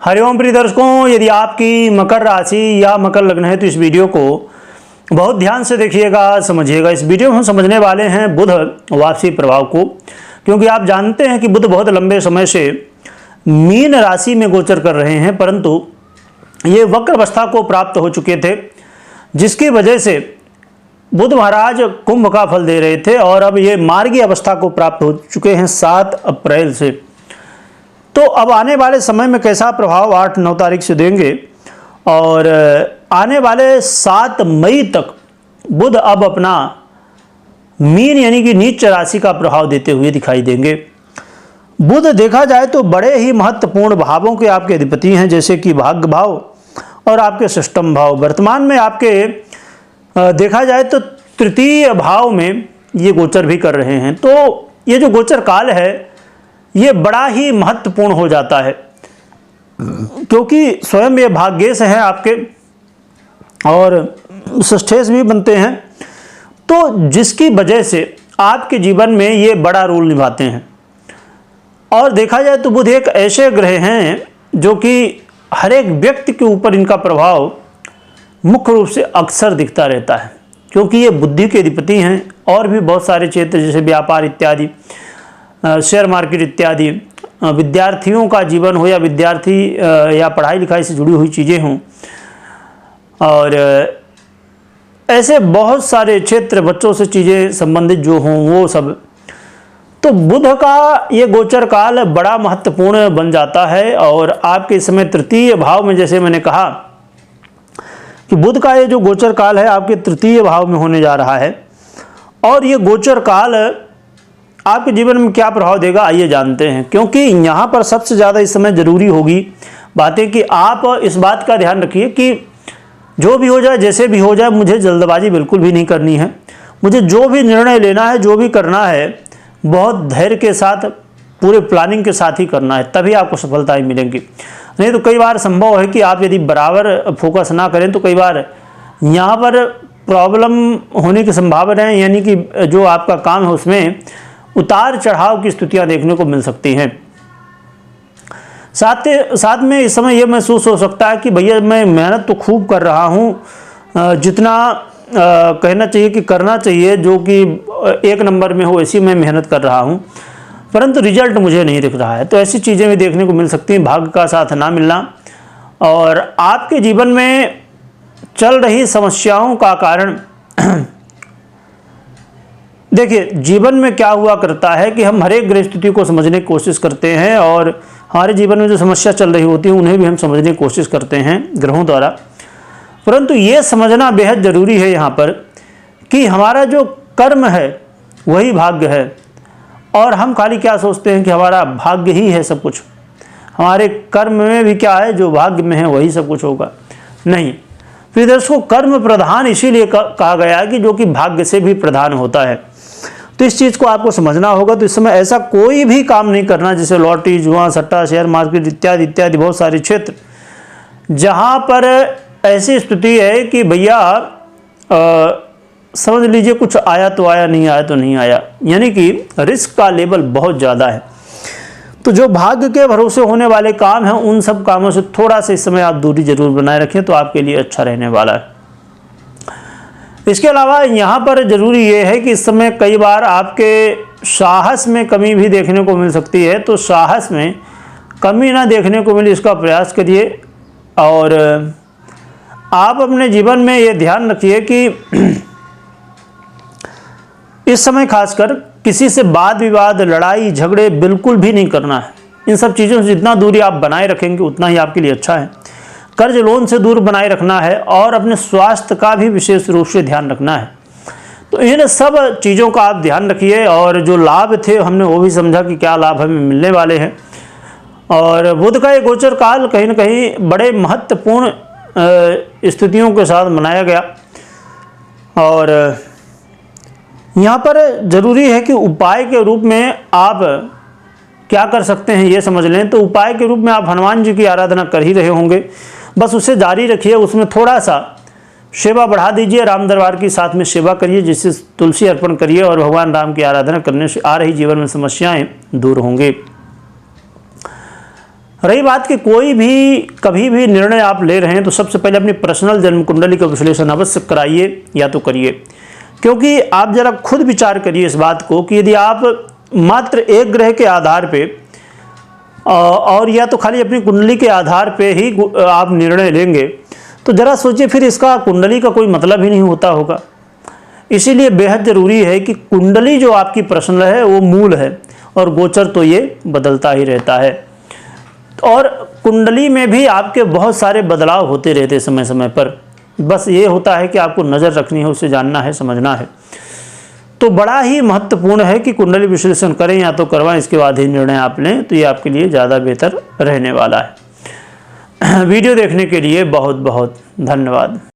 हरिओम प्रिय दर्शकों, यदि आपकी मकर राशि या मकर लग्न है तो इस वीडियो को बहुत ध्यान से देखिएगा, समझिएगा। इस वीडियो में हम समझने वाले हैं बुध वापसी प्रभाव को, क्योंकि आप जानते हैं कि बुध बहुत लंबे समय से मीन राशि में गोचर कर रहे हैं, परंतु ये वक्र अवस्था को प्राप्त हो चुके थे, जिसकी वजह से बुध महाराज कुंभ का फल दे रहे थे और अब ये मार्गी अवस्था को प्राप्त हो चुके हैं 7 अप्रैल से। तो अब आने वाले समय में कैसा प्रभाव 8-9 तारीख से देंगे और आने वाले 7 मई तक बुध अब अपना मीन यानी कि नीच राशि का प्रभाव देते हुए दिखाई देंगे। बुध देखा जाए तो बड़े ही महत्वपूर्ण भावों के आपके अधिपति हैं, जैसे कि भाग्य भाव और आपके षष्ठम भाव। वर्तमान में आपके देखा जाए तो तृतीय भाव में ये गोचर भी कर रहे हैं। तो ये जो गोचर काल है ये बड़ा ही महत्वपूर्ण हो जाता है, क्योंकि स्वयं ये भाग्येश हैं आपके और षष्ठेश भी बनते हैं, तो जिसकी वजह से आपके जीवन में ये बड़ा रोल निभाते हैं। और देखा जाए तो बुध एक ऐसे ग्रह हैं जो कि हर एक व्यक्ति के ऊपर इनका प्रभाव मुख्य रूप से अक्सर दिखता रहता है, क्योंकि ये बुद्धि के अधिपति हैं। और भी बहुत सारे क्षेत्र जैसे व्यापार इत्यादि, शेयर मार्केट इत्यादि, विद्यार्थियों का जीवन हो या विद्यार्थी या पढ़ाई लिखाई से जुड़ी हुई चीज़ें हों, और ऐसे बहुत सारे क्षेत्र, बच्चों से चीज़ें संबंधित जो हों वो सब। तो बुध का ये गोचर काल बड़ा महत्वपूर्ण बन जाता है। और आपके इस समय तृतीय भाव में, जैसे मैंने कहा कि बुध का ये जो गोचर काल है आपके तृतीय भाव में होने जा रहा है, और ये गोचर काल आपके जीवन में क्या प्रभाव देगा आइए जानते हैं। क्योंकि यहाँ पर सबसे ज़्यादा इस समय ज़रूरी होगी बातें कि आप इस बात का ध्यान रखिए कि जो भी हो जाए, जैसे भी हो जाए, मुझे जल्दबाजी बिल्कुल भी नहीं करनी है। मुझे जो भी निर्णय लेना है, जो भी करना है, बहुत धैर्य के साथ, पूरे प्लानिंग के साथ ही करना है, तभी आपको सफलताएं मिलेंगी। नहीं तो कई बार संभव है कि आप यदि बराबर फोकस ना करें तो कई बार यहाँ पर प्रॉब्लम होने की संभावना है, यानी कि जो आपका काम है उसमें उतार चढ़ाव की स्थितियां देखने को मिल सकती हैं। साथ में इस समय यह महसूस हो सकता है कि भैया मैं मेहनत तो खूब कर रहा हूं, जितना कहना चाहिए कि करना चाहिए, जो कि 1 नंबर में हो ऐसी मैं मेहनत कर रहा हूं, परंतु रिजल्ट मुझे नहीं दिख रहा है। तो ऐसी चीज़ें भी देखने को मिल सकती हैं, भाग्य का साथ ना मिलना। और आपके जीवन में चल रही समस्याओं का कारण देखिए, जीवन में क्या हुआ करता है कि हम हर एक ग्रह स्थिति को समझने की कोशिश करते हैं, और हमारे जीवन में जो समस्या चल रही होती है उन्हें भी हम समझने की कोशिश करते हैं ग्रहों द्वारा। परंतु ये समझना बेहद ज़रूरी है यहाँ पर कि हमारा जो कर्म है वही भाग्य है, और हम खाली क्या सोचते हैं कि हमारा भाग्य ही है सब कुछ, हमारे कर्म में भी क्या है, जो भाग्य में है वही सब कुछ होगा। नहीं प्रिय दर्शकों, कर्म प्रधान इसीलिए कहा गया है कि जो कि भाग्य से भी प्रधान होता है। तो इस चीज़ को आपको समझना होगा। तो इस समय ऐसा कोई भी काम नहीं करना, जैसे लॉटरी, जुआ, सट्टा, शेयर मार्केट इत्यादि इत्यादि बहुत सारे क्षेत्र जहाँ पर ऐसी स्थिति है कि भैया समझ लीजिए कुछ आया तो आया, नहीं आया तो नहीं आया, यानी कि रिस्क का लेवल बहुत ज़्यादा है। तो जो भाग्य के भरोसे होने वाले काम हैं उन सब कामों से थोड़ा सा इस समय आप दूरी जरूर बनाए रखें, तो आपके लिए अच्छा रहने वाला है। इसके अलावा यहाँ पर ज़रूरी ये है कि इस समय कई बार आपके साहस में कमी भी देखने को मिल सकती है। तो साहस में कमी ना देखने को मिले इसका प्रयास करिए। और आप अपने जीवन में ये ध्यान रखिए कि इस समय खासकर किसी से वाद विवाद, लड़ाई झगड़े बिल्कुल भी नहीं करना है। इन सब चीज़ों से जितना दूरी आप बनाए रखेंगे उतना ही आपके लिए अच्छा है। कर्ज लोन से दूर बनाए रखना है, और अपने स्वास्थ्य का भी विशेष रूप से ध्यान रखना है। तो इन सब चीज़ों का आप ध्यान रखिए। और जो लाभ थे हमने वो भी समझा कि क्या लाभ हमें मिलने वाले हैं। और बुध का ये गोचर काल कहीं ना कहीं बड़े महत्वपूर्ण स्थितियों के साथ मनाया गया। और यहाँ पर ज़रूरी है कि उपाय के रूप में आप क्या कर सकते हैं ये समझ लें। तो उपाय के रूप में आप हनुमान जी की आराधना कर ही रहे होंगे, बस उसे जारी रखिए। उसमें थोड़ा सा सेवा बढ़ा दीजिए, राम दरबार की साथ में सेवा करिए, जिससे तुलसी अर्पण करिए, और भगवान राम की आराधना करने से आ रही जीवन में समस्याएं दूर होंगे। रही बात कि कोई भी कभी भी निर्णय आप ले रहे हैं तो सबसे पहले अपनी पर्सनल जन्म कुंडली का विश्लेषण अवश्य कराइए या तो करिए, क्योंकि आप जरा खुद विचार करिए इस बात को कि यदि आप मात्र एक ग्रह के आधार पे और या तो खाली अपनी कुंडली के आधार पे ही आप निर्णय लेंगे तो जरा सोचिए फिर इसका कुंडली का कोई मतलब ही नहीं होता होगा। इसीलिए बेहद ज़रूरी है कि कुंडली जो आपकी पर्सनल है वो मूल है और गोचर तो ये बदलता ही रहता है, और कुंडली में भी आपके बहुत सारे बदलाव होते रहते समय समय पर। बस ये होता है कि आपको नज़र रखनी है, उसे जानना है, समझना है। तो बड़ा ही महत्वपूर्ण है कि कुंडली विश्लेषण करें या तो करवाएं, इसके बाद ही निर्णय आप लें, तो ये आपके लिए ज़्यादा बेहतर रहने वाला है। वीडियो देखने के लिए बहुत बहुत धन्यवाद।